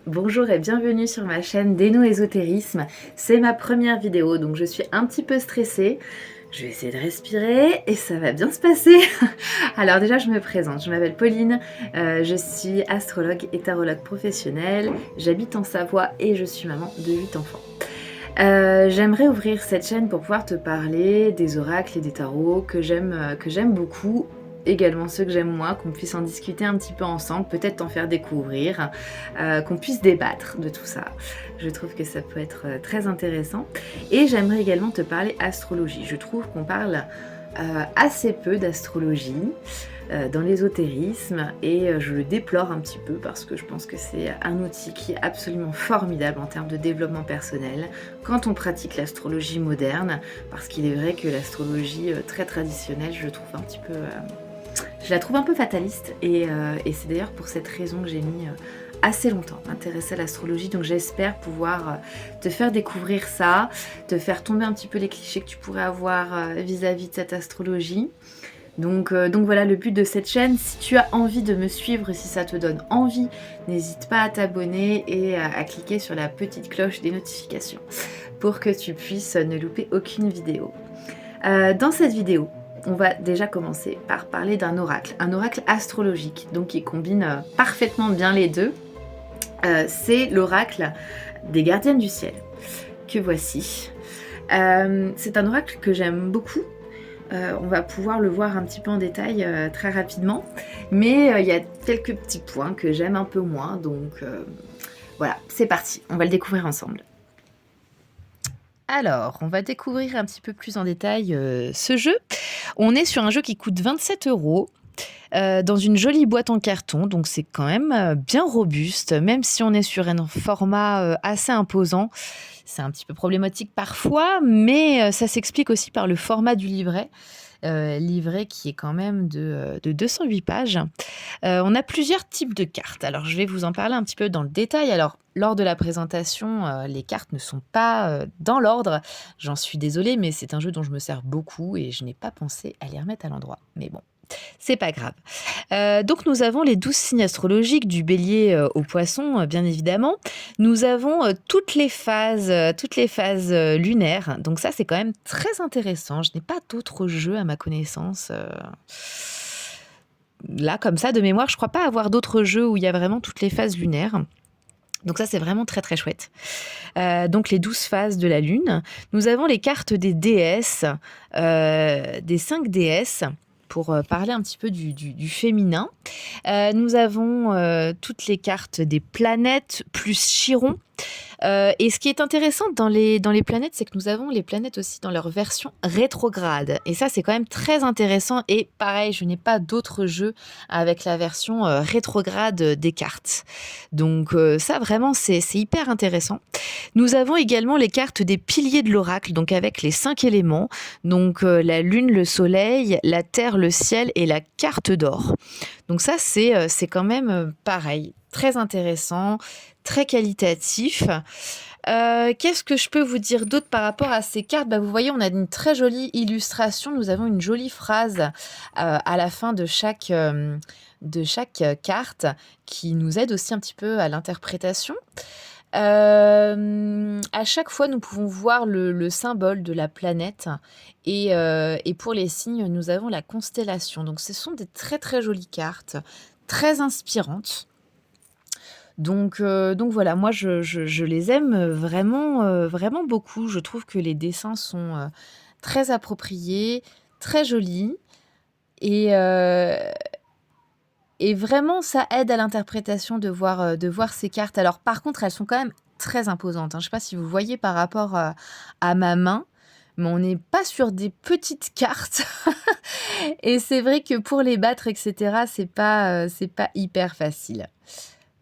Bonjour et bienvenue sur ma chaîne Déno Ésotérisme. C'est ma première vidéo donc je suis un petit peu stressée. Je vais essayer de respirer et ça va bien se passer. Alors déjà je me présente, je m'appelle Pauline, je suis astrologue et tarologue professionnelle, j'habite en Savoie et je suis maman de 8 enfants. J'aimerais ouvrir cette chaîne pour pouvoir te parler des oracles et des tarots que j'aime beaucoup, également ceux que j'aime moins, qu'on puisse en discuter un petit peu ensemble, peut-être t'en faire découvrir, qu'on puisse débattre de tout ça. Je trouve que ça peut être très intéressant. Et j'aimerais également te parler astrologie. Je trouve qu'on parle assez peu d'astrologie dans l'ésotérisme et je le déplore un petit peu parce que je pense que c'est un outil qui est absolument formidable en termes de développement personnel quand on pratique l'astrologie moderne, parce qu'il est vrai que l'astrologie très traditionnelle, je la trouve un peu fataliste et c'est d'ailleurs pour cette raison que j'ai mis assez longtemps m'intéresser à l'astrologie, donc j'espère pouvoir te faire découvrir ça, te faire tomber un petit peu les clichés que tu pourrais avoir vis-à-vis de cette astrologie. Donc voilà le but de cette chaîne. Si tu as envie de me suivre, si ça te donne envie, n'hésite pas à t'abonner et à cliquer sur la petite cloche des notifications pour que tu puisses ne louper aucune vidéo. Dans cette vidéo, on va déjà commencer par parler d'un oracle, un oracle astrologique, donc qui combine parfaitement bien les deux. C'est l'oracle des gardiennes du ciel, que voici. C'est un oracle que j'aime beaucoup. On va pouvoir le voir un petit peu en détail très rapidement, mais il y a quelques petits points que j'aime un peu moins, donc voilà, c'est parti, on va le découvrir ensemble. Alors, on va découvrir un petit peu plus en détail ce jeu. On est sur un jeu qui coûte 27 €. Dans une jolie boîte en carton, donc c'est quand même bien robuste, même si on est sur un format assez imposant. C'est un petit peu problématique parfois, mais ça s'explique aussi par le format du livret qui est quand même de 208 pages. On a plusieurs types de cartes. Alors, je vais vous en parler un petit peu dans le détail. Alors, lors de la présentation, les cartes ne sont pas dans l'ordre. J'en suis désolée, mais c'est un jeu dont je me sers beaucoup et je n'ai pas pensé à les remettre à l'endroit. Mais bon, c'est pas grave. Donc nous avons les 12 signes astrologiques du bélier au poisson, bien évidemment. Nous avons toutes les phases lunaires. Donc ça, c'est quand même très intéressant. Je n'ai pas d'autres jeux à ma connaissance. Là, comme ça, de mémoire, je crois pas avoir d'autres jeux où il y a vraiment toutes les phases lunaires. Donc ça, c'est vraiment très très chouette. Donc les 12 phases de la Lune. Nous avons les cartes des déesses, des 5 déesses, pour parler un petit peu du féminin. Nous avons toutes les cartes des planètes plus Chiron. Et ce qui est intéressant dans les planètes, c'est que nous avons les planètes aussi dans leur version rétrograde. Et ça, c'est quand même très intéressant. Et pareil, je n'ai pas d'autres jeux avec la version rétrograde des cartes. Donc ça, vraiment, c'est hyper intéressant. Nous avons également les cartes des piliers de l'oracle, donc avec les 5 éléments. Donc la lune, le soleil, la terre, le ciel et la carte d'or. Donc ça, c'est quand même pareil, très intéressant, très qualitatif. Qu'est-ce que je peux vous dire d'autre par rapport à ces cartes? Vous voyez, on a une très jolie illustration. Nous avons une jolie phrase à la fin de chaque carte qui nous aide aussi un petit peu à l'interprétation. À chaque fois, nous pouvons voir le symbole de la planète et pour les signes, nous avons la constellation. Donc ce sont des très, très jolies cartes, très inspirantes. Donc voilà, moi je les aime vraiment, vraiment beaucoup. Je trouve que les dessins sont, très appropriés, très jolis et heu et vraiment ça aide à l'interprétation de voir ces cartes. Alors par contre, elles sont quand même très imposantes, hein. Je ne sais pas si vous voyez par rapport à ma main, mais on n'est pas sur des petites cartes et c'est vrai que pour les battre et cetera, c'est pas hyper facile.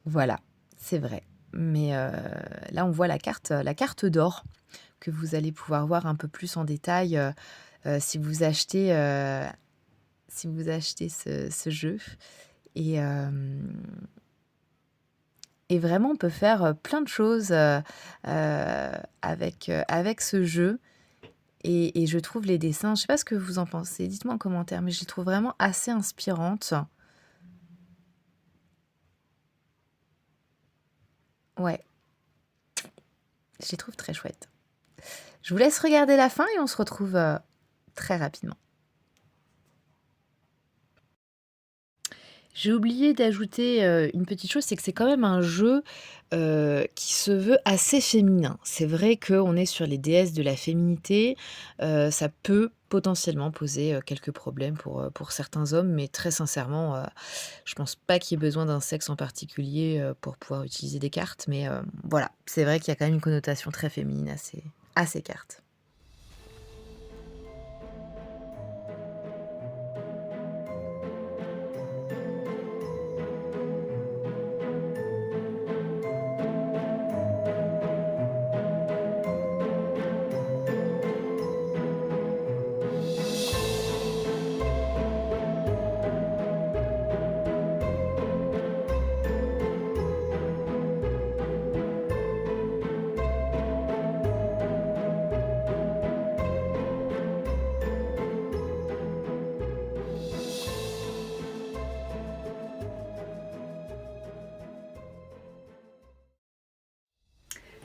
Voilà, c'est vrai. Mais là, on voit la carte d'or que vous allez pouvoir voir un peu plus en détail, si vous achetez, ce jeu et hem et vraiment on peut faire, plein de choses, avec ce jeu et je trouve les dessins je sais pas ce que vous en pensez, dites-moi en commentaire, mais je les trouve vraiment assez inspirantes. Ouais, je les trouve très chouettes. Je vous laisse regarder la fin et on se retrouve, très rapidement. J'ai oublié d'ajouter, une petite chose, c'est que c'est quand même un jeu, qui se veut assez féminin. C'est vrai qu'on est sur les déesses de la féminité, ça peut potentiellement poser, quelques problèmes pour certains hommes, mais très sincèrement, je pense pas qu'il y ait besoin d'un sexe en particulier, pour pouvoir utiliser des cartes, mais, voilà, c'est vrai qu'il y a quand même une connotation très féminine à ces cartes.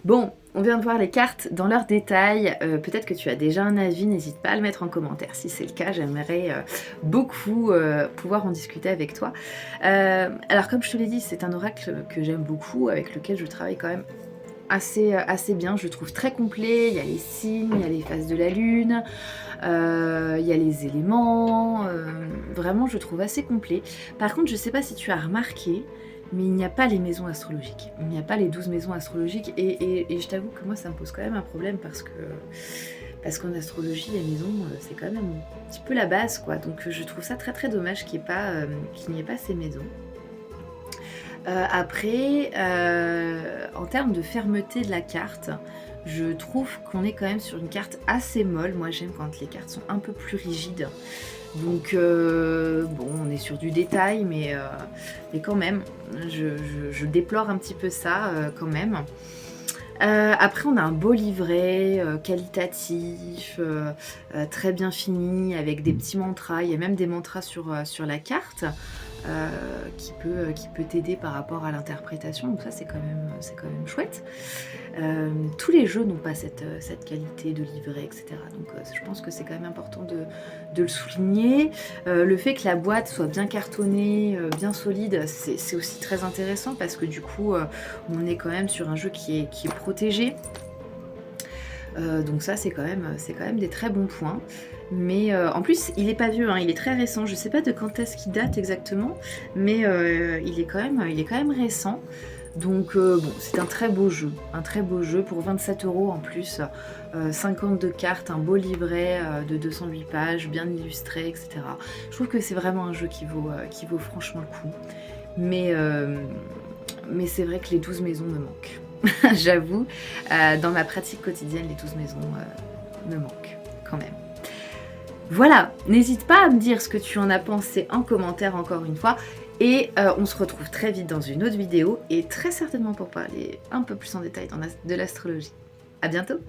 Bon, on vient de voir les cartes dans leurs détails, peut-être que tu as déjà un avis, n'hésite pas à le mettre en commentaire. Si c'est le cas, j'aimerais, beaucoup, pouvoir en discuter avec toi. Alors comme je te l'ai dit, c'est un oracle que j'aime beaucoup, avec lequel je travaille quand même assez bien. Je le trouve très complet, il y a les signes, il y a les phases de la lune, il y a les éléments, vraiment je le trouve assez complet. Par contre, je sais pas si tu as remarqué, mais il n'y a pas les maisons astrologiques. Il n'y a pas les 12 maisons astrologiques et je t'avoue que moi ça me pose quand même un problème parce qu'en astrologie, les maisons, c'est quand même un petit peu la base, quoi. Donc je trouve ça très très dommage qu'il n'y ait pas ces maisons. Après, en termes de fermeté de la carte, je trouve qu'on est quand même sur une carte assez molle. Moi j'aime quand les cartes sont un peu plus rigides. Donc bon, on est sur du détail, mais quand même, je déplore un petit peu ça quand même. Après, on a un beau livret qualitatif, très bien fini, avec des petits mantras. Il y a même des mantras sur la carte qui peut t'aider par rapport à l'interprétation. Donc ça, c'est quand même chouette. Tous les jeux n'ont pas cette qualité de livret, etc. Donc je pense que c'est quand même important de le souligner. Le fait que la boîte soit bien cartonnée, bien solide, c'est aussi très intéressant parce que du coup, on est quand même sur un jeu qui est protégé. Donc ça, c'est quand même des très bons points. Mais en plus, il est pas vieux, hein, il est très récent. Je sais pas de quand est-ce qu'il date exactement, mais il est quand même récent. Donc bon, c'est un très beau jeu pour 27 € en plus, 52 cartes, un beau livret de 208 pages, bien illustré, etc. Je trouve que c'est vraiment un jeu qui vaut franchement le coup. Mais c'est vrai que les 12 maisons me manquent. J'avoue, dans ma pratique quotidienne, les 12 maisons me manquent quand même. Voilà, n'hésite pas à me dire ce que tu en as pensé en commentaire encore une fois. Et on se retrouve très vite dans une autre vidéo et très certainement pour parler un peu plus en détail de l'astrologie. À bientôt!